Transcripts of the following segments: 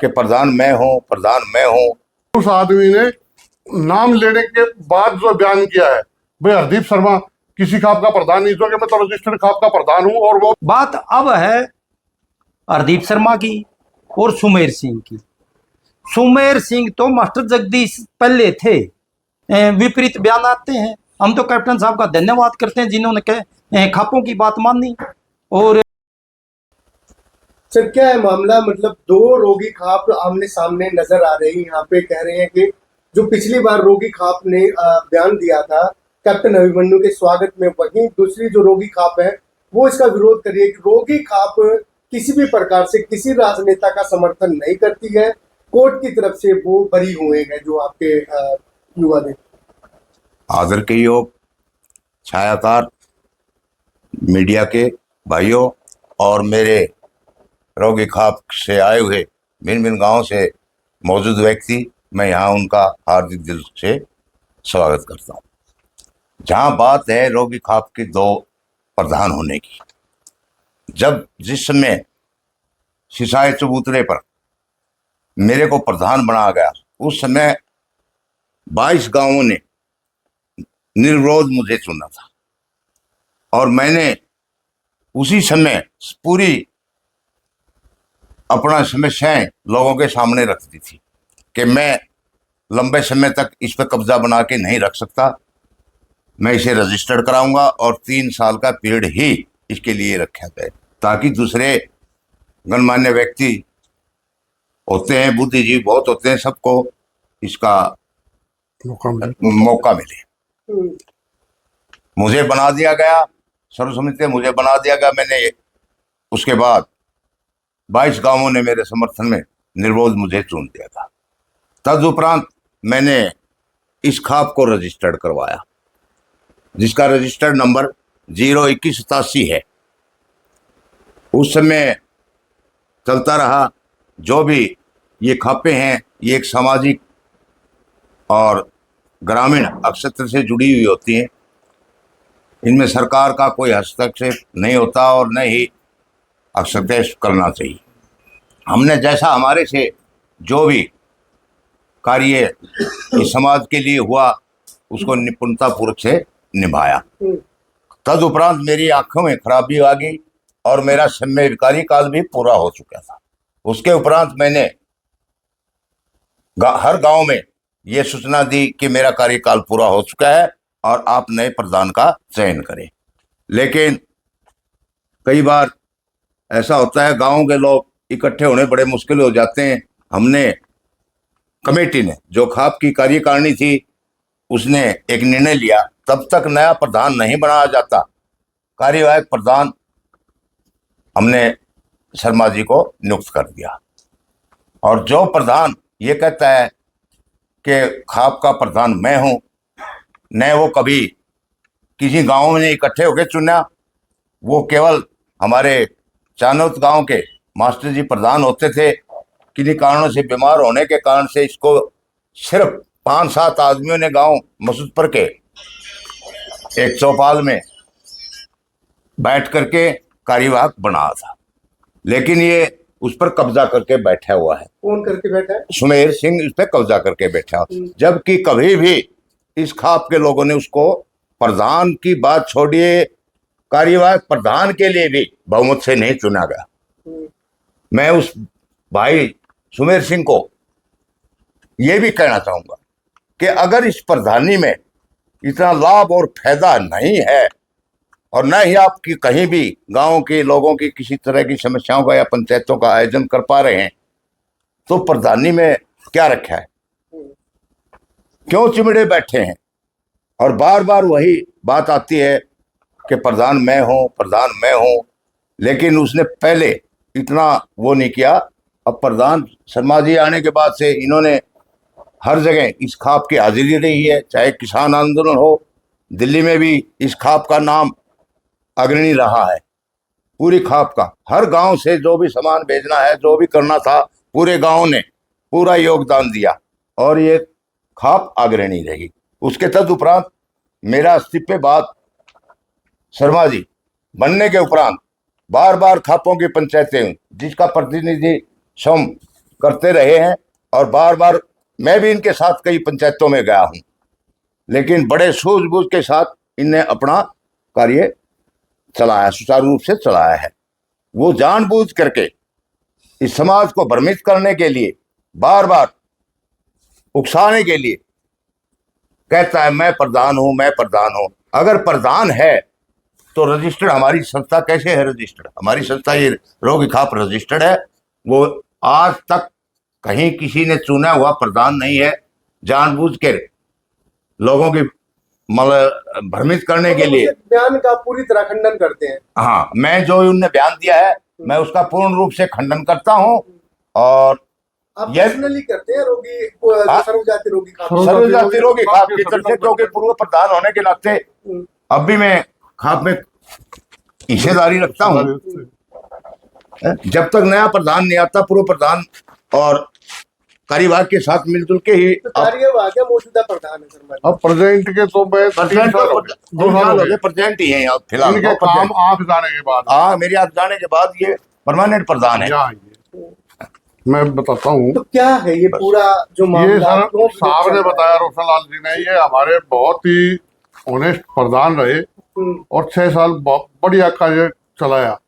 कि प्रधान मैं हूं। उस आदमी ने नाम लेने के बाद जो बयान किया है, भाई हरदीप शर्मा किसी खाप का प्रधान नहीं, जो कि मैं तो रजिस्टर्ड खाप का प्रधान हूं। और वो बात अब है हरदीप शर्मा की और सुमेर सिंह की। सुमेर सिंह तो मास्टर जगदीश पहले थे, विपरीत बयान आते हैं। हम तो कैप्टन साहब का धन्यवाद करते हैं जिन्होंने खापों की बात मानी। और सर क्या है मामला, मतलब दो रोगी खाप आमने सामने नजर आ रही, यहाँ पे कह रहे हैं कि जो पिछली बार रोगी खाप ने बयान दिया था कैप्टन अभिमन्यु के स्वागत में, वहीं दूसरी जो रोगी खाप है वो इसका विरोध कर रही है कि रोगी खाप किसी भी प्रकार से किसी राजनेता का समर्थन नहीं करती है, कोर्ट की तरफ से वो बरी हुए हैं। जो आपके युवा ने आदर के योग छायाकार मीडिया के भाइयों और मेरे रोगी खाप से आए हुए भिन्न भिन्न गांवों से मौजूद व्यक्ति, मैं यहाँ उनका हार्दिक दिल से स्वागत करता हूँ। जहाँ बात है रोगी खाप के दो प्रधान होने की, जब जिस समय सिसाई चबूतरे पर मेरे को प्रधान बनाया गया, उस समय 22 गांवों ने निर्विरोध मुझे चुना था और मैंने उसी समय पूरी अपना समस्याएं लोगों के सामने रख दी थी कि मैं लंबे समय तक इस पर कब्जा बना के नहीं रख सकता, मैं इसे रजिस्टर्ड कराऊंगा और 3 साल का पीरियड ही इसके लिए रखा जाए, ताकि दूसरे गणमान्य व्यक्ति होते हैं, बुद्धिजीवी बहुत होते हैं, सबको इसका मौका मिले। मुझे बना दिया गया, सर्वसम्मति मुझे बना दिया गया। मैंने उसके बाद 22 गांवों ने मेरे समर्थन में निर्विरोध मुझे चुन दिया था। तदुपरांत मैंने इस खाप को रजिस्टर्ड करवाया, जिसका रजिस्टर्ड नंबर 02187 है। उस समय चलता रहा। जो भी ये खापें हैं, ये एक सामाजिक और ग्रामीण क्षेत्र से जुड़ी हुई होती हैं। इनमें सरकार का कोई हस्तक्षेप नहीं होता और न ही हस्तक्षेप करना चाहिए। हमने जैसा हमारे से जो भी कार्य इस समाज के लिए हुआ, उसको निपुणतापूर्वक से निभाया। तदुपरांत मेरी आंखों में खराबी आ गई और मेरा समय कार्यकाल भी पूरा हो चुका था। उसके उपरांत मैंने हर गांव में ये सूचना दी कि मेरा कार्यकाल पूरा हो चुका है और आप नए प्रधान का चयन करें। लेकिन कई बार ऐसा होता है, गांव के लोग इकट्ठे होने बड़े मुश्किल हो जाते हैं। हमने कमेटी ने, जो खाप की कार्यकारिणी थी, उसने एक निर्णय लिया, तब तक नया प्रधान नहीं बनाया जाता, कार्यवाहक प्रधान हमने शर्मा जी को नियुक्त कर दिया। और जो प्रधान ये कहता है कि खाप का प्रधान मैं हूं, न वो कभी किसी गांव में इकट्ठे होकर चुना, वो केवल हमारे चानौत गांव के मास्टर जी प्रधान होते थे। किन्हीं कारणों से बीमार होने के कारण से इसको सिर्फ 5-7 आदमियों ने गांव मसूदपुर के एक चौपाल में बैठ करके कार्यवाहक बनाया था। लेकिन ये उस पर कब्जा करके बैठा हुआ है। कौन करके बैठा है? सुमेर सिंह इस पर कब्जा करके बैठा, जबकि कभी भी इस खाप के लोगों ने उसको प्रधान की बात छोड़िए, कार्यवाहक प्रधान के लिए भी बहुमत से नहीं चुना गया। मैं उस भाई सुमेर सिंह को ये भी कहना चाहूंगा कि अगर इस प्रधानी में इतना लाभ और फायदा नहीं है और न ही आपकी कहीं भी गांव के लोगों की किसी तरह की समस्याओं का या पंचायतों का आयोजन कर पा रहे हैं, तो प्रधानी में क्या रखा है? क्यों चिमड़े बैठे हैं? और बार बार वही बात आती है कि प्रधान मैं हूं। लेकिन उसने पहले इतना वो नहीं किया। अब प्रधान शर्मा जी आने के बाद से इन्होंने हर जगह इस खाप की हाजिरी रही है, चाहे किसान आंदोलन हो, दिल्ली में भी इस खाप का नाम अग्रणी रहा है। पूरी खाप का हर गांव से जो भी सामान भेजना है, जो भी करना था, पूरे गांव ने पूरा योगदान दिया और ये खाप अग्रणी रही। उसके तदुपरांत मेरा इस्तीफे बाद शर्मा जी बनने के उपरांत बार बार खापों की पंचायतें, जिसका प्रतिनिधि स्वयं करते रहे हैं और बार बार मैं भी इनके साथ कई पंचायतों में गया हूं, लेकिन बड़े सूझबूझ के साथ इनने अपना कार्य चलाया, सुचारू रूप से चलाया है। वो जानबूझ करके इस समाज को भ्रमित करने के लिए, बार बार उकसाने के लिए कहता है मैं प्रधान हूं, मैं प्रधान हूं। अगर प्रधान है तो रजिस्टर्ड हमारी संस्था कैसे है? रजिस्टर्ड हमारी संस्था ये रोगी खाप रजिस्टर्ड है। वो आज तक कहीं किसी ने चुना हुआ प्रधान नहीं है। जानबूझ के लोगों की मतलब भ्रमित करने के लिए बयान का पूरी तरह खंडन करते हैं। हाँ, मैं जो उनने बयान दिया है मैं उसका पूर्ण रूप से खंडन करता हूं। और आप ये पर्सनली करते हैं रोगी सर्वजाति रोगी खाप? सर्वजाति रोगी खाप की तरफ से, क्योंकि पूर्व प्रधान होने के नाते अब भी मैं खाप में हिस्सेदारी रखता हूं। जब तक नया प्रधान नहीं आता, पूर्व प्रधान और कार्यवाह के साथ मिलजुल के ही तो कार्यवाह के मौजूदा प्रधान है सर। अब प्रेजेंट के तो मैं 2 साल हो गए प्रेजेंट ही है यहाँ फिलहाल। इनके काम आप जाने के बाद, हाँ, मेरे आप जाने के बाद ये परमानेंट प्रधान है। यहाँ मैं बताता हूँ। तो क्या है ये पूरा जो ये मामला? सर साहब ने बताया, रोशन लाल जी ने, ये हमारे बहुत ही ऑनेस्ट प्रधान रहे और 6 साल बढ़िया कार्य चलाया।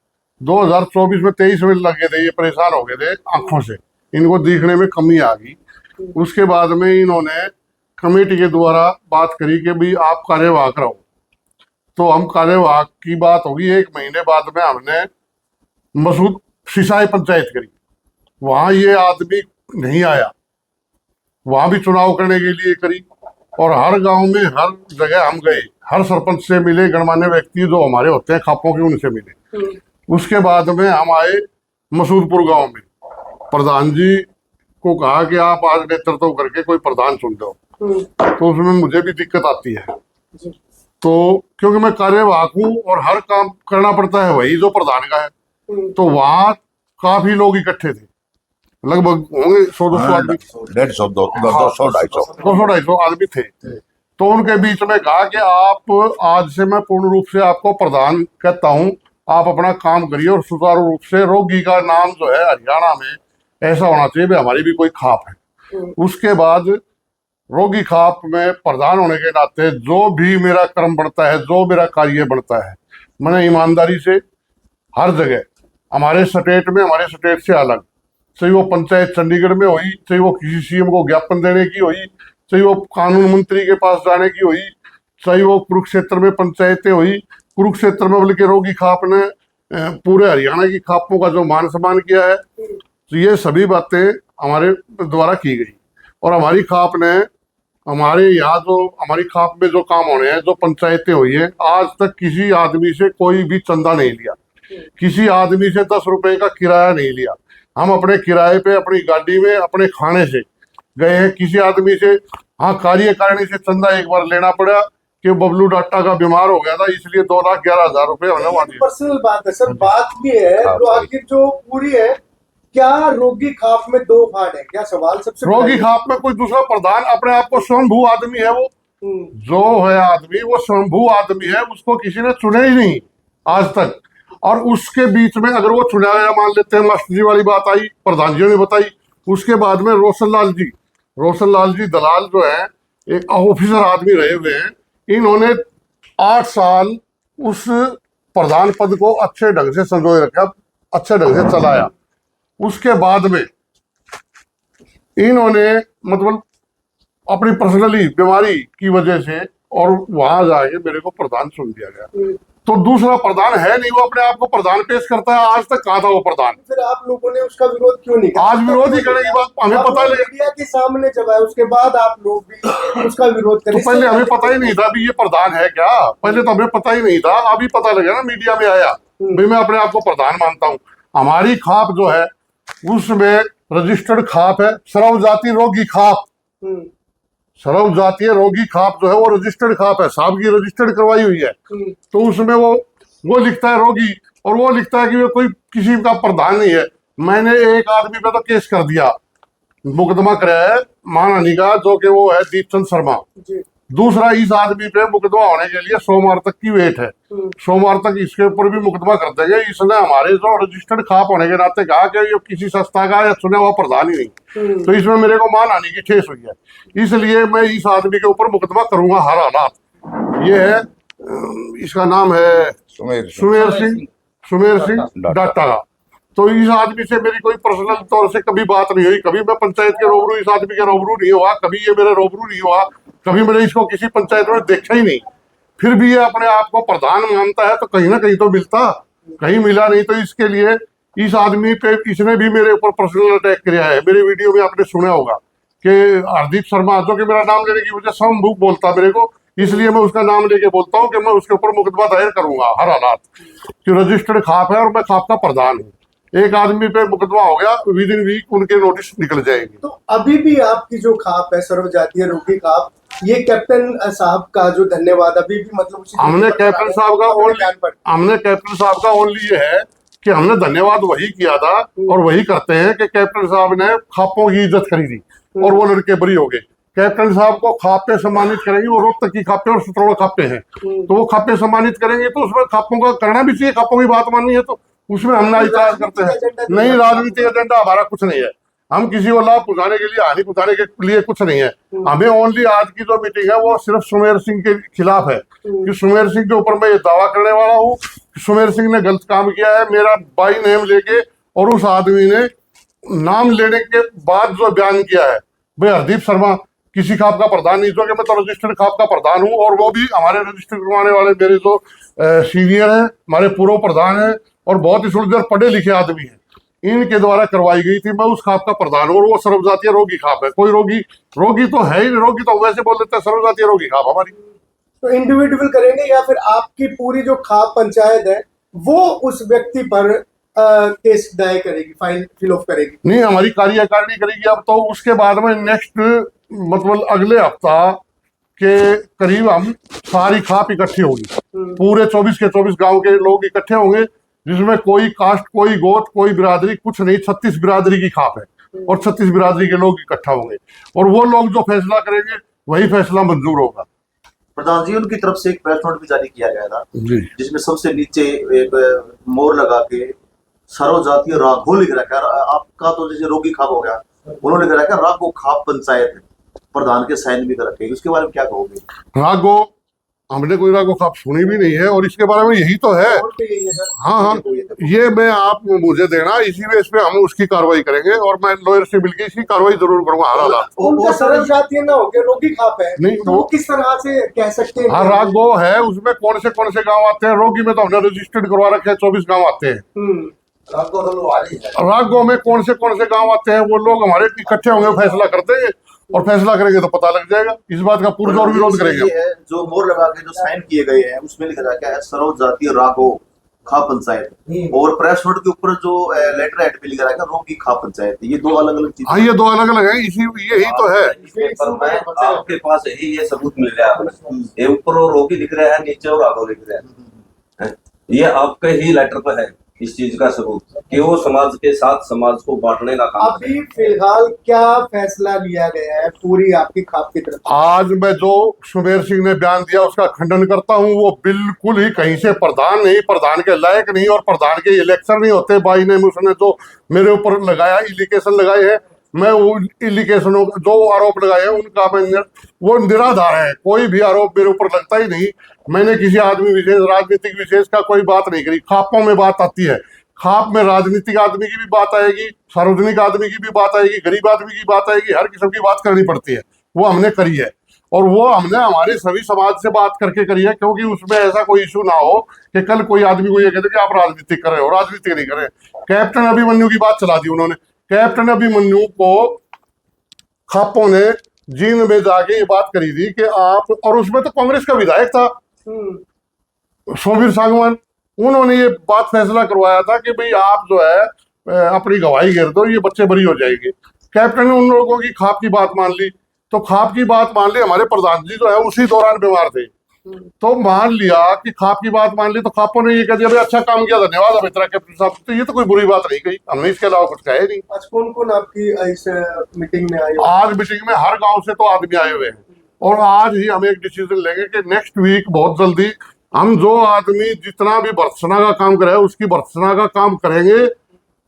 2024 में 23 में लगे थे, ये परेशान हो गए थे आंखों से, इनको दिखने में कमी आ गई। उसके बाद में इन्होंने कमेटी के द्वारा बात करी कि भाई आप कार्यवाहक रहो, तो हम कार्यवाहक की बात होगी। 1 महीने बाद में हमने मसूद सिसाई पंचायत करी, वहां ये आदमी नहीं आया, वहां भी चुनाव करने के लिए करी और हर गांव में हर जगह हम गए, हर सरपंच से मिले, गणमान्य व्यक्ति जो हमारे होते हैं खापों के, उनसे मिले। उसके बाद में हम आए मसूदपुर गांव में, प्रधान जी को कहा कि आप आज नेतृत्व करके कोई प्रधान चुन दो। तो उसमें मुझे भी दिक्कत आती है, तो क्योंकि मैं कार्यवाहक हूँ और हर काम करना पड़ता है वही जो प्रधान का है। तो वहाँ काफी लोग इकट्ठे थे, लगभग होंगे 100-200 आदमी, 150, 200, 250 आदमी थे। तो उनके बीच में कहा कि आप आज से मैं पूर्ण रूप से आपको प्रधान कहता हूँ, आप अपना काम करिए और सुचारू रूप से रोगी का नाम जो है हरियाणा में ऐसा होना चाहिए भी हमारी भी कोई खाप है। उसके बाद रोगी खाप में प्रधान होने के नाते जो भी मेरा कर्म बढ़ता है, जो मेरा कार्य बढ़ता है, मैंने ईमानदारी से हर जगह, हमारे स्टेट से अलग, चाहे वो पंचायत चंडीगढ़ में हुई, चाहे वो किसी सीएम को ज्ञापन देने की हुई, चाहे वो कानून मंत्री के पास जाने की हुई, चाहे वो कुरुक्षेत्र में पंचायतें हुई। कुरुक्षेत्र में बल्कि रोगी खाप ने पूरे हरियाणा की खापों का जो मान सम्मान किया है, तो ये सभी बातें हमारे द्वारा की गई। और हमारी खाप ने, हमारे यहाँ जो हमारी खाप में जो काम होने हैं, जो पंचायतें हुई है, आज तक किसी आदमी से कोई भी चंदा नहीं लिया, किसी आदमी से 10 रुपए का किराया नहीं लिया। हम अपने किराए पे अपनी गाड़ी में अपने खाने से गए हैं। किसी आदमी से हाँ कार्यकारिणी से चंदा एक बार लेना पड़ा कि बबलू डाटा का बीमार हो गया था, इसलिए 2,11,000 रुपए हमने वहां दिए। पर्सनल बात है सर, बात ये है जो आखिर जो पूरी है, क्या रोगी खाप में 2 भाग है? क्या सवाल सबसे रोगी खाप में कोई दूसरा प्रधान अपने आप को स्वयंभू आदमी है, वो जो है आदमी वो स्वयंभू आदमी है, उसको किसी ने चुने ही नहीं आज तक। और उसके बीच में अगर वो चुना गया, मान लेते हैं मास्टर जी वाली बात आई, प्रधान जी ने बताई, उसके बाद में रोशन लाल जी दलाल जो है एक ऑफिसर आदमी रहे हुए हैं, इन्होंने 8 साल उस प्रधान पद को अच्छे ढंग से संजोए रखा, अच्छे ढंग से चलाया। उसके बाद में इन्होंने मतलब अपनी पर्सनली बीमारी की वजह से और वहां जाके मेरे को प्रधान चुन दिया गया। तो दूसरा प्रधान है नहीं, वो अपने आप को प्रधान पेश करता है। आज तक कहा था वो प्रधान, फिर आप लोगों ने उसका विरोध क्यों नहीं किया? आज विरोध ही करने की बात हमें पता नहीं, मीडिया के सामने जब है उसके बाद आप लोग भी उसका विरोध करें। तो पहले हमें पता ही नहीं था भी ये प्रधान है क्या, पहले तो हमें पता ही नहीं था। अभी पता लगा ना, मीडिया में आया भाई मैं अपने आप को प्रधान मानता हूँ। हमारी खाप जो है उसमें रजिस्टर्ड खाप है, सर्व जाति रोगी खाप, सर्व जातीय रोगी खाप जो है वो रजिस्टर्ड खाप है, साहब की रजिस्टर्ड करवाई हुई है। तो उसमें वो लिखता है रोगी, और वो लिखता है कि वो कोई किसी का प्रधान नहीं है। मैंने एक आदमी पे तो केस कर दिया, मुकदमा कराया है मानहानि का, जो कि वो है दीपचंद शर्मा। दूसरा, इस आदमी पे मुकदमा होने के लिए सोमवार तक की वेट है। सोमवार तक इसके ऊपर भी मुकदमा कर देंगे। इसने हमारे जो रजिस्टर्ड खाप होने के नाते कहा कि ये किसी संस्था का या चुना हुआ प्रधान ही नहीं, तो इसमें मेरे को मान आने की ठेस हुई है। इसलिए मैं इस आदमी के ऊपर मुकदमा करूंगा हर हालात। ये है, इसका नाम है सुमेर सिंह डाटा का। तो इस आदमी से मेरी कोई पर्सनल तौर से कभी बात नहीं हुई, कभी मैं पंचायत के रूबरू इस आदमी के रूबरू नहीं हुआ, कभी ये मेरे रूबरू नहीं हुआ, कभी मैंने इसको किसी पंचायत में देखा ही नहीं। फिर भी ये अपने आप को प्रधान मानता है, तो कहीं ना कहीं तो मिलता, कहीं मिला नहीं। तो इसके लिए इस आदमी पे इसने भी मेरे ऊपर पर्सनल अटैक किया है। मेरे वीडियो में आपने सुना होगा कि हरदीप शर्मा, जो कि मेरा नाम लेने की वजह से हम भूख बोलता मेरे को, इसलिए मैं उसका नाम लेके बोलता हूँ कि मैं उसके ऊपर मुकदमा दायर करूंगा हर हालात, कि रजिस्टर्ड खाप है और मैं खाप का प्रधान हूँ। एक आदमी पे मुकदमा हो गया, विद इन वीक उनके नोटिस निकल जाएंगे। तो अभी भी आपकी जो खाप है सर्वजातीय रोगी खाप, ये कैप्टन साहब का जो धन्यवाद अभी भी मतलब हमने कैप्टन साहब का ओनली ये है कि हमने धन्यवाद वही किया था और वही करते हैं कि कैप्टन साहब ने खापों की इज्जत करी थी और वो लड़के बरी हो गए। कैप्टन साहब को खापे सम्मानित करेंगे, वो रोहतक की खापे और सतरोड़ा खापे हैं, तो वो खापे सम्मानित करेंगे, तो उसमें खापों का करना भी चाहिए। खापों की बात माननी है तो उसमें हम ना इतार करते हैं। नहीं, राजनीतिक एजेंडा हमारा कुछ नहीं है। हम किसी को लाभ पहुंचाने के लिए, हानि पहुंचाने के लिए कुछ नहीं है। हमें ओनली आज की जो मीटिंग है वो सिर्फ सुमेर सिंह के खिलाफ है, कि सुमेर सिंह के ऊपर मैं ये दावा करने वाला हूँ कि सुमेर सिंह ने गलत काम किया है। मेरा बाई नेम लेके और उस आदमी ने नाम लेने के बाद जो बयान किया है, भाई हरदीप शर्मा किसी खाप का प्रधान नहीं, जो कि मैं तो रजिस्टर्ड खाप का प्रधान हूँ, और वो भी हमारे रजिस्टर करवाने वाले मेरे जो सीनियर हैं, हमारे पूर्व प्रधान हैं और बहुत ही सुलझर पढ़े लिखे आदमी हैं, इनके द्वारा करवाई गई थी। मैं उस खाप का प्रधान हूँ और वो सर्वजातीय रोगी खाप है। कोई रोगी तो है ही, रोगी तो वैसे बोल देते हैं, सर्वजातीय रोगी खाप हमारी। तो इंडिविजुअल करेंगे या फिर आपकी पूरी जो खाप पंचायत है वो उस व्यक्ति पर केस दायर करेगी, फाइल फिल ऑफ करेगी? नहीं, हमारी कार्यकारिणी करेगी। अब तो उसके बाद में नेक्स्ट मतलब अगले हफ्ता के करीब हम सारी खाप इकट्ठी होगी, पूरे 24 के 24 गांव के लोग इकट्ठे होंगे, जिसमें कोई कास्ट, कोई गोत, कोई बिरादरी कुछ नहीं, 36 बिरादरी की खाप है और 36 बिरादरी के लोग इकट्ठा होंगे और वो लोग जो फैसला करेंगे वही फैसला मंजूर होगा। प्रधान जी, उनकी तरफ से एक प्रेस नोट भी जारी किया गया था जी, जिसमें सबसे नीचे एक मोर लगा के सर्वजातीय राघो लिख रखा है। आपका तो जैसे रोगी खाप हो गया, उन्होंने लिख रखा है राघो खाप पंचायत है, प्रधान के साइन भी कर रखे हैं। उसके बारे में क्या कहोगे? राघो, हमने कोई राघो खाप सुनी भी नहीं है और इसके बारे में यही तो है। हाँ, ये मैं आप मुझे देना, इसी बेस पे हम उसकी कार्रवाई करेंगे और मैं लॉयर से मिलकर इसकी कार्रवाई जरूर करूंगा हर हालात। उनका सर्वजातीय ना हो के रोगी खाप है, नहीं, तो वो किस तरह से कह सकते हैं? हाँ, राघो है, उसमें कौन से गांव आते हैं? रोगी में तो हमने रजिस्टर्ड करवा रखे हैं, 24 गांव आते हैं। राघो में कौन से गांव आते हैं? वो लोग हमारे इकट्ठे होंगे, फैसला करते हैं और फैसला करेंगे तो पता लग जाएगा। इस बात का पुरजोर विरोध करेंगे। जो मोर लगा के जो साइन किए गए हैं उसमें लिखा रखा है सर्वजातीय राघो खाप पंचायत, और प्रेस नोट के ऊपर जो लेटर हेड पे लिखा रखा है रोगी खाप पंचायत। ये दो अलग अलग चीजें। हाँ, ये दो अलग अलग है, यही तो है। आपके पास यही ये सबूत मिल रहा है, ये ऊपर रोगी लिख रहे हैं, नीचे और राघव लिख रहे हैं। ये आपके ही लेटर पर है इस चीज का सबूत कि वो समाज के साथ समाज को बांटने का काम। अभी फिलहाल क्या फैसला लिया गया है पूरी आपकी खाप की तरफ? आज मैं जो सुमेर सिंह ने बयान दिया उसका खंडन करता हूं। वो बिल्कुल ही कहीं से प्रधान नहीं, प्रधान के लायक नहीं, और प्रधान के इलेक्शन नहीं होते। बाई ने उसने जो मेरे ऊपर लगाया, इलिगेशन लगाए हैं, मैं वो इलिगेशनों जो आरोप लगाए हैं उनका वो निराधार है। कोई भी आरोप मेरे ऊपर लगता ही नहीं। मैंने किसी आदमी विशेष, राजनीतिक विशेष का कोई बात नहीं करी। खापों में बात आती है, खाप में राजनीतिक आदमी की भी बात आएगी, सार्वजनिक आदमी की भी बात आएगी, गरीब आदमी की बात आएगी, हर किस्म की बात करनी पड़ती है। वो हमने करी है और वो हमने हमारे सभी समाज से बात करके करी है, क्योंकि उसमें ऐसा कोई इशू ना हो कि कल कोई आदमी को ये कहते कि आप राजनीतिक कर रहे हो। राजनीतिक नहीं कर रहे। कैप्टन अभिमन्यु की बात चला दी उन्होंने। कैप्टन अभिमन्यु को खापों ने जींद में जाके ये बात करी थी कि आप, और उसमें तो कांग्रेस का विधायक था सोबीर सांगवान, उन्होंने ये बात फैसला करवाया था कि भाई आप जो है अपनी गवाही गिर दो, ये बच्चे बरी हो जाएंगे। कैप्टन ने उन लोगों की खाप की बात मान ली, तो खाप की बात मान ली। हमारे प्रधान जी जो है उसी दौरान बीमार थे, तो मान लिया कि खाप की बात मान ली, तो खापों ने ये कह दिया भाई अच्छा काम किया, धन्यवाद अब इतना कैप्टन साहब। तो ये तो कोई बुरी बात नहीं कही हमने, इसके अलावा कुछ कहे नहीं। आज कौन कौन आपकी इस मीटिंग में आए? आज मीटिंग में हर गांव से तो आदमी आए हुए हैं, और आज ही हम एक डिसीजन लेंगे कि नेक्स्ट वीक बहुत जल्दी हम जो आदमी जितना भी भर्त्सना का काम करे उसकी भर्त्सना का काम करेंगे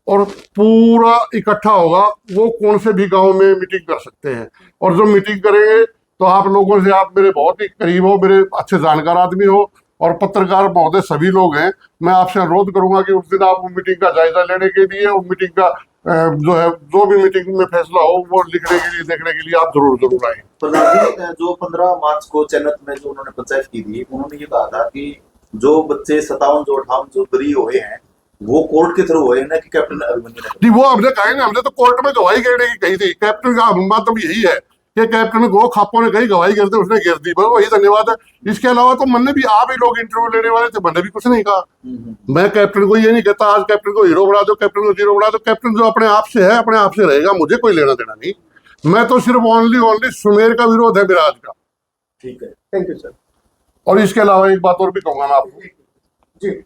और पूरा इकट्ठा होगा। वो कौन से भी गांव में मीटिंग कर सकते हैं और जो मीटिंग करेंगे तो आप लोगों से, आप मेरे बहुत ही करीब हो, मेरे अच्छे जानकार आदमी हो और पत्रकार महोदय सभी लोग हैं, मैं आपसे अनुरोध करूंगा कि उस दिन आप वो मीटिंग का जायजा लेने के लिए और मीटिंग का जो है जो भी मीटिंग में फैसला हो वो लिखने के लिए देखने के लिए आप जरूर आए। प्रधान जी, जो 15 मार्च को चैनत में जो उन्होंने पंचायत की थी, उन्होंने ये कहा था कि जो बच्चे 57 जो 58 जो बरी हुए हैं वो कोर्ट के थ्रू हुए हैं ना कि कैप्टन अभिमन्यु ने। जी वो हमने कहा ना, हमने तो कोर्ट में गवाही गिरने की कही थी। कैप्टन का मतलब यही है कि कैप्टन को खापों ने कही गवाही गिरते उसने गिर दी, बस वही धन्यवाद है। इसके अलावा तो मैंने भी, आप ही लोग इंटरव्यू लेने वाले थे, मैंने भी कुछ नहीं कहा। मैं कैप्टन को ये नहीं कहता आज कैप्टन को हीरो बना दो, कैप्टन को जीरो बना दो। कैप्टन जो अपने आप से है अपने आप से रहेगा, मुझे कोई लेना देना नहीं। मैं तो सिर्फ ओनली सुमेर का विरोध है मिराज का। ठीक है, थैंक यू सर। और इसके अलावा एक बात और भी कहूंगा मैं आपको, जी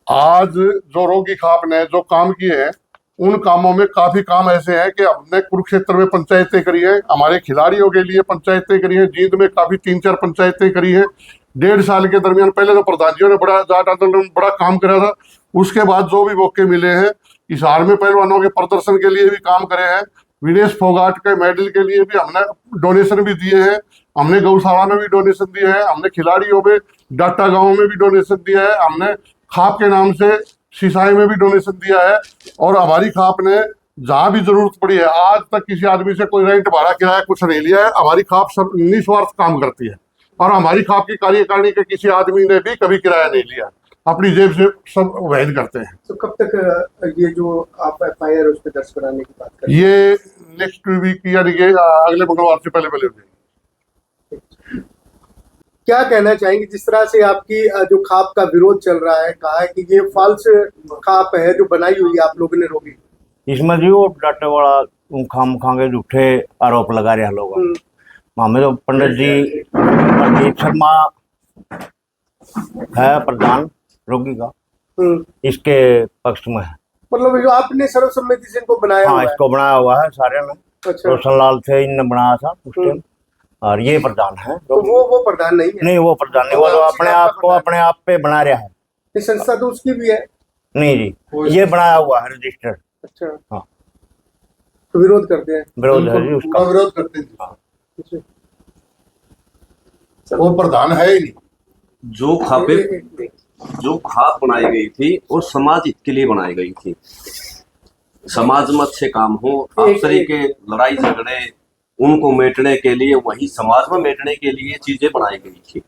आज जो रोगी खाप ने जो काम किए हैं उन कामों में काफी काम ऐसे हैं कि हमने कुरुक्षेत्र में पंचायतें करी है, हमारे खिलाड़ियों के लिए पंचायतें करी है, जींद में काफी 3-4 पंचायतें करी है। 1.5 साल के दरमियान पहले तो प्रधान जी ने बड़ा जाट आंदोलन में बड़ा काम करा था, उसके बाद जो भी मौके मिले हैं हिसार में पहलवानों के प्रदर्शन के लिए भी काम करे हैं, विनेश फोगाट के मेडल के लिए भी हमने डोनेशन भी दिए हैं, हमने गौशाला में भी डोनेशन दिए हैं, हमने खिलाड़ियों में डाटा गांव में भी डोनेशन दिया है, हमने खाप के नाम से सिसाई में भी डोनेशन दिया है। और हमारी खाप ने जहां भी जरूरत पड़ी है, आज तक किसी आदमी से कोई रेंट भाड़ा किराया कुछ नहीं लिया है। हमारी खाप सब निस्वार्थ काम करती है और हमारी खाप की कार्यकारिणी के किसी आदमी ने भी कभी किराया नहीं लिया, अपनी जेब से सब वहन करते हैं। तो कब तक ये जो आप FIR उस पर दर्ज कराने की बात कर रहे हैं? ये नेक्स्ट वीक यानी कि अगले मंगलवार से पहले हो जाएगी। क्या कहना चाहेंगे जिस तरह से आपकी जो खाप का विरोध चल रहा है, कहा है कि ये फॉल्स खाप है जो बनाई हुई है आप लोगों ने रोगी? इसमें जी वो डाटे वाला खाम खांगे झूठे आरोप लगा रहे हैं लोग। हमें तो पंडित जी प्रदीप शर्मा है प्रधान रोगी का, इसके पक्ष में है। मतलब जो आपने सर्वसम्मति से इनको बनाया हाँ, हुआ है? इसको बनाया हुआ है सारे ने। अच्छा, रोशनलाल थे इनने बनाया था उस टाइम, और ये प्रधान है। तो वो प्रधान नहीं है? नहीं, वो प्रधान नहीं, वो तो अपने आप को अपने आप पे बना रहा है। ये संस्था तो उसकी भी है? नहीं जी, ये बनाया हुआ है रजिस्टर्ड। अच्छा, हाँ, तो विरोध करते हैं? विरोध है जी उसका। विरोध करते हैं, अच्छा। वो प्रधान है ही नहीं। जो खाप बनाई गई थी वो समाज हित के लिए बनाई गई थी। समाज में अच्छे काम हो, आपसरी के लड़ाई झगड़े उनको मेटने के लिए, वही समाज में मेटने के लिए चीजें बनाई गई थी।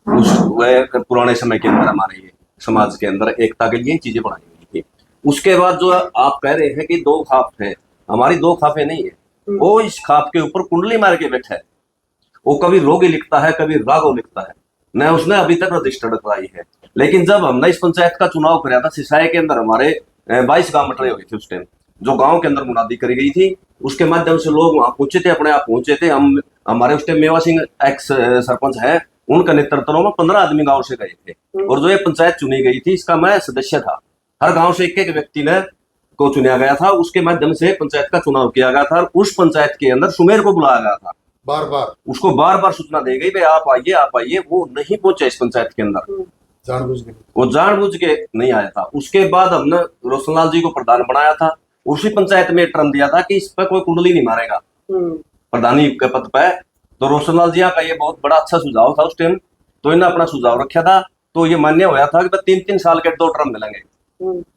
उस वह पुराने समय के अंदर हमारे ये समाज के अंदर एकता के लिए चीजें बनाई गई थी। उसके बाद जो आप कह रहे हैं कि 2 खाप है, हमारी 2 खापे नहीं है। वो इस खाप के ऊपर कुंडली मार के बैठा है। वो कभी रोगी लिखता है, कभी राघव लिखता है, न उसने अभी तक रजिस्टर्ड कराई है। लेकिन जब हमने इस पंचायत का चुनाव कराया था, सिसाई के अंदर हमारे 22 गांव मटरे हुए थे उस टाइम, जो गांव के अंदर मुनादी करी गई थी। उसके माध्यम से लोग वहां पहुंचे थे, अपने आप पहुंचे थे। हम हमारे उस टाइम मेवा सिंह एक्स सरपंच है, उनका नेतृत्व में 15 आदमी गांव से गए थे। और जो ये पंचायत चुनी गई थी इसका मैं सदस्य था। हर गांव से एक व्यक्ति ने को चुना गया था, उसके माध्यम से पंचायत का चुनाव किया गया था। उस पंचायत के अंदर सुमेर को बुलाया गया था, उसको बार बार सूचना दी गई भाई आप आइए। वो नहीं पहुंचे इस पंचायत के अंदर, वो जानबूझ के नहीं आया था। उसके बाद हमने रोशनलाल जी को प्रधान बनाया था, उसी पंचायत में टर्म दिया था कि इस पर कोई कुंडली नहीं मारेगा प्रधानी के पद पे। तो रोशनलाल जी का ये बहुत बड़ा अच्छा सुझाव था उस टाइम, तो इन्होंने अपना सुझाव रखा था, तो ये मान्य हुआ था कि 3-3 साल के 2 टर्म मिलेंगे।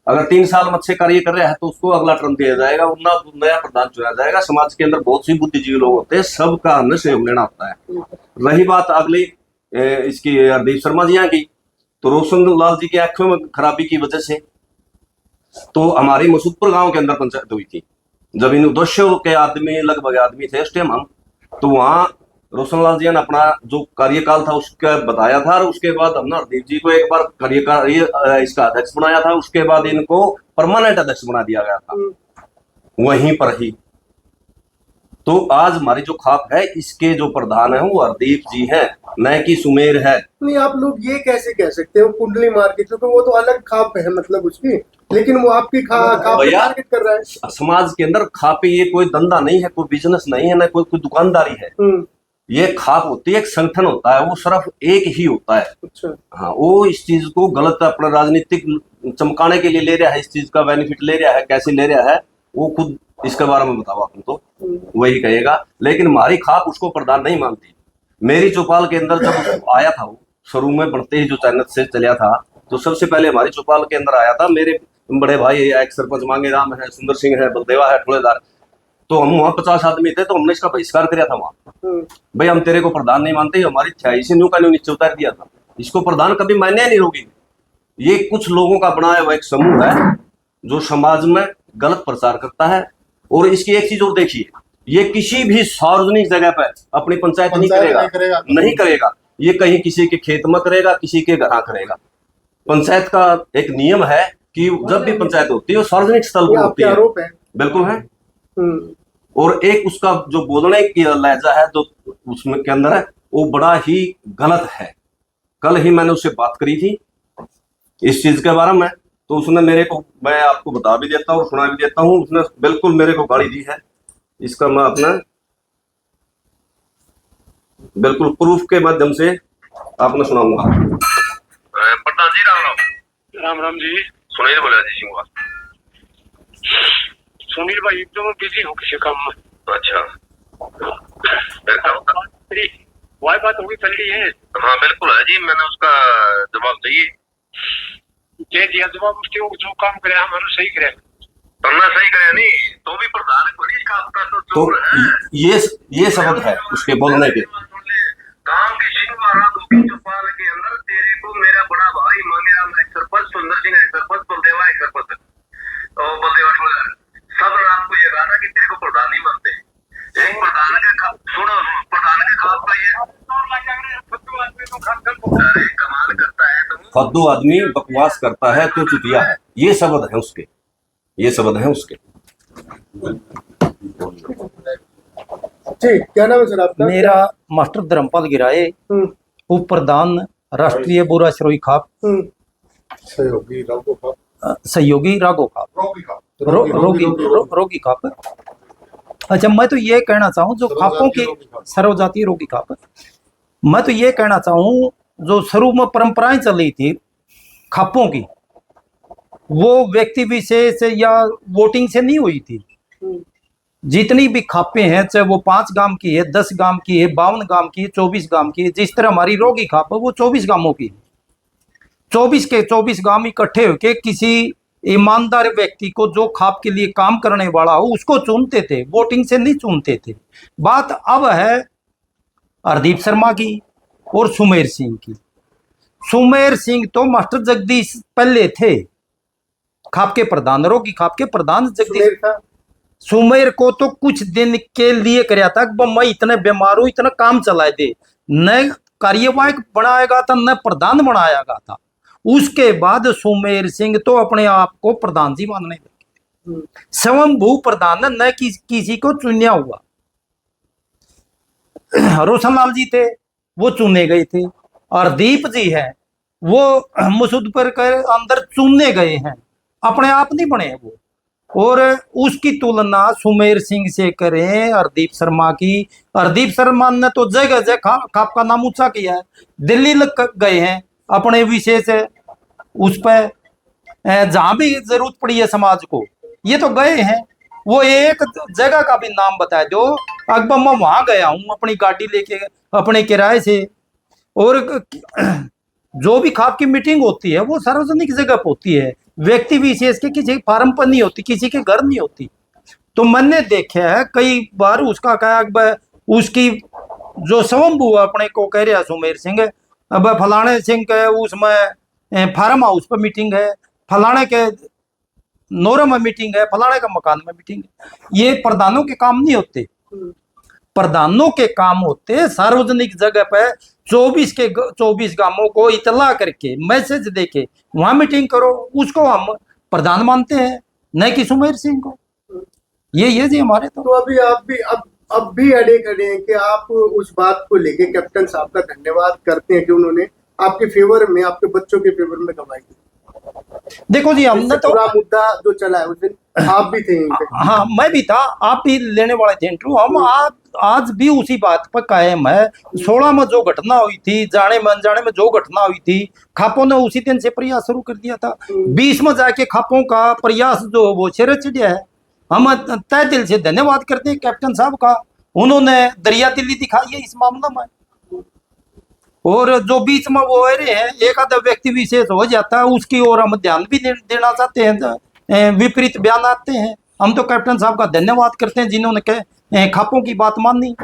अगर 3 साल में अच्छे कार्य कर रहे हैं तो उसको अगला टर्म दिया जाएगा, वरना नया प्रधान चुना जाएगा। समाज के अंदर बहुत सी बुद्धिजीवी लोग होते हैं, सबका हमने सहयोग लेना होता है। रही बात अगली इसकी हरदीप शर्मा जी की, तो रोशनलाल जी की आंखों में खराबी की वजह से तो हमारी मसूदपुर गांव के अंदर पंचायत हुई थी। जब इन 200 के आदमी लगभग आदमी थे उस टाइम हम, तो वहां रोशनलाल जी ने अपना जो कार्यकाल था उसका बताया था। और उसके बाद हमने हरदीप जी को एक बार कार्यकाल इसका अध्यक्ष बनाया था, उसके बाद इनको परमानेंट अध्यक्ष बना दिया गया था वहीं पर ही। तो आज हमारी जो खाप है इसके जो प्रधान है वो हरदीप जी हैं, न कि सुमेर है। नहीं, आप लोग ये कैसे कह सकते हो कुंडली मार के, क्योंकि वो तो अलग खाप है मतलब उसकी, लेकिन वो आपकी खाप को टारगेट कर रहा है। समाज के अंदर खापे ये कोई धंधा नहीं है, कोई बिजनेस नहीं है, ना कोई दुकानदारी है। ये खाप होती है, एक संगठन होता है, वो सिर्फ एक ही होता है। अच्छा। हाँ, वो इस चीज को गलत अपना राजनीतिक चमकाने के लिए ले रहा है, इस चीज का बेनिफिट ले रहा है, कैसे ले रहा है वो खुद इसके बारे में बताओ, आपने तो वही कहेगा। लेकिन हमारी खाप उसको प्रधान नहीं मानती। मेरी चौपाल के अंदर जब आया था वो शुरू में बढ़ते ही जो चैनल से चला था, तो सबसे पहले हमारी चौपाल के अंदर आया था मेरे बड़े भाई एक सरपंच मांगे राम है, सुंदर सिंह है, बलदेवा है, ठुलेदार। तो हम वहाँ 50 आदमी थे, तो हमने इसका बहिष्कार किया था वहाँ। भाई हम तेरे को प्रधान नहीं मानते, हमारी 86 न्यू का न्यू नीचे उतार दिया था। इसको प्रधान कभी मान्य नहीं होगी। ये कुछ लोगों का बनाया हुआ एक समूह है जो समाज में गलत प्रचार करता है। और इसकी एक चीज और देखिए, ये किसी भी सार्वजनिक जगह पर अपनी पंचायत नहीं करेगा। ये कहीं किसी के खेत में करेगा, किसी के घर करेगा। पंचायत का एक नियम है कि जब भी पंचायत होती है वो सार्वजनिक स्थल पर होती है। बिल्कुल है। और एक उसका जो बोलने की लहजा है जो उसमें के अंदर है, वो बड़ा ही गलत है। कल ही मैंने उससे बात करी थी इस चीज के बारे में, तो उसने मेरे को, मैं आपको बता भी देता हूँ, सुना भी देता हूँ, उसने बिल्कुल मेरे को गाली दी है। इसका मैं अपना बिल्कुल प्रूफ के माध्यम से आपने सुनाऊंगा। प्रधान जी राम राम जी। सुनील बोला जी सिंह। सुनील भाई एकदम बिजी हो किसी काम में। अच्छा, वही बात होगी चल रही है। हाँ बिल्कुल है जी, मैंने उसका जवाब चाहिए दे दिया। जवाब उसके जो काम करे हमारा सही करे, करना सही करे नहीं तो भी प्रधान तो ये शब्द है उसके बोलने के। काम की शिंगारा गोपी चौपाल के अंदर तेरे को मेरा बड़ा भाई मांगेराम एक सरपंच, सुंदर सिंह एक सरपंच, बलदेवा एक सरपंच, और बलदेवा सब रात को ये कहा था कि तेरे को प्रधान नहीं मानते। एक प्रधान के सुनो, प्रधान के खाप का ये कमाल करता है तो फद्दू आदमी बकवास करता है तो चुतिया है। ये शब्द है उसके, ये शब्द है उसके। ठीक, क्या नाम है सर आपका? मेरा मास्टर धर्मपाल गिराए, उप प्रधान राष्ट्रीय बुरा श्रोई खाप, सहयोगी राघो खाप, सहयोगी राघो खाप, रोगी खाप। अच्छा, मैं तो ये कहना चाहूँ जो खापों की सर्वजातीय रोगी खाप, मैं तो ये कहना चाहूँ जो शुरू में परंपराएं चली थी खापों की, वो व्यक्ति विशेष या वोटिंग से नहीं हुई थी। जितनी भी खापें हैं, चाहे वो 5 गांव की है, 10 गांव की है, 52 गांव की है, 24 गांव की है, जिस तरह हमारी रोगी खाप है वो 24 गांवों की है। 24 के 24 गांव इकट्ठे होकर किसी ईमानदार व्यक्ति को जो खाप के लिए काम करने वाला हो उसको चुनते थे, वोटिंग से नहीं चुनते थे। बात अब है हरदीप शर्मा की और सुमेर सिंह की। सुमेर सिंह तो मास्टर जगदीश पहले थे खाप के प्रधान, रोगी खाप के प्रधान जगदीश। सुमेर को तो कुछ दिन के लिए कराया था कि मैं इतने बीमार हूं, इतना काम चलाए दे, न कार्यवाही बनाएगा था न प्रधान बनाएगा था। उसके बाद सुमेर सिंह तो अपने आप को प्रधान जी मानने लगे, स्वयंभू प्रधान न किसी को चुनिया हुआ। रोशनलाल जी थे वो चुने गए थे, और दीप जी है वो मसूदपुर के अंदर चुने गए हैं, अपने आप नहीं बने वो। और उसकी तुलना सुमेर सिंह से करें हरदीप शर्मा की। हरदीप शर्मा ने तो जगह जगह खाप का नाम ऊंचा किया है, दिल्ली गए हैं अपने विशेष उस पर, जहां भी जरूरत पड़ी है समाज को ये तो गए हैं। वो एक जगह का भी नाम बता दो, अकबर मैं वहां गया हूं अपनी गाड़ी लेके अपने किराए से। और जो भी खाप की मीटिंग होती है वो सार्वजनिक जगह पर होती है, व्यक्ति विशेष के किसी फार्म पर नहीं होती, किसी के घर नहीं होती। तो मैंने देखा है कई बार उसका कहा, उसकी जो स्वयंभू अपने को कह रहा सुमेर सिंह, अब फलाने सिंह के उसमें फार्म हाउस पर मीटिंग है, फलाने के नोरा में मीटिंग है, फलाने का मकान में मीटिंग है। ये प्रधानों के काम नहीं होते। प्रधानों के काम होते सार्वजनिक जगह पे 24 गांवों को इतला करके मैसेज देके वहां मीटिंग करो, उसको हम प्रधान मानते हैं, न कि सुमेर सिंह को। ये जी हमारे तो अभी आप भी अब भी अड़े खड़े हैं कि आप उस बात को लेके कैप्टन साहब का धन्यवाद करते हैं कि उन्होंने आपके फेवर में, आपके बच्चों के फेवर में गवाही दी। देखो जी, हमने तो पूरा मुद्दा जो चला है उस दिन आप भी थे यहीं पे। हाँ, मैं भी था, आप भी लेने वाले थे इंटरव्यू। हम आप आज भी उसी बात पर कायम है। 16 में जो घटना हुई थी, जाने में अनजाने में जो घटना हुई थी, खापों ने उसी दिन से प्रयास शुरू कर दिया था। 20 में जाके खापों का प्रयास जो वो सिरे चढ़िया है। हम तहे दिल से धन्यवाद करते हैं कैप्टन साहब का, उन्होंने दरिया दिली दिखाई है इस मामले में। और जो बीच में वो रहे हैं, एक आधा व्यक्ति विशेष हो जाता है, उसकी ओर हम ध्यान भी देना चाहते हैं। विपरीत बयान आते हैं, हम तो कैप्टन साहब का धन्यवाद करते हैं जिन्होंने खापों की बात मानी।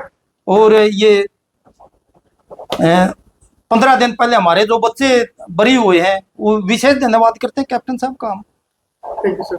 और ये 15 दिन पहले हमारे जो बच्चे बरी हुए हैं, वो विशेष धन्यवाद करते हैं कैप्टन साहब का हम। Thank you sir.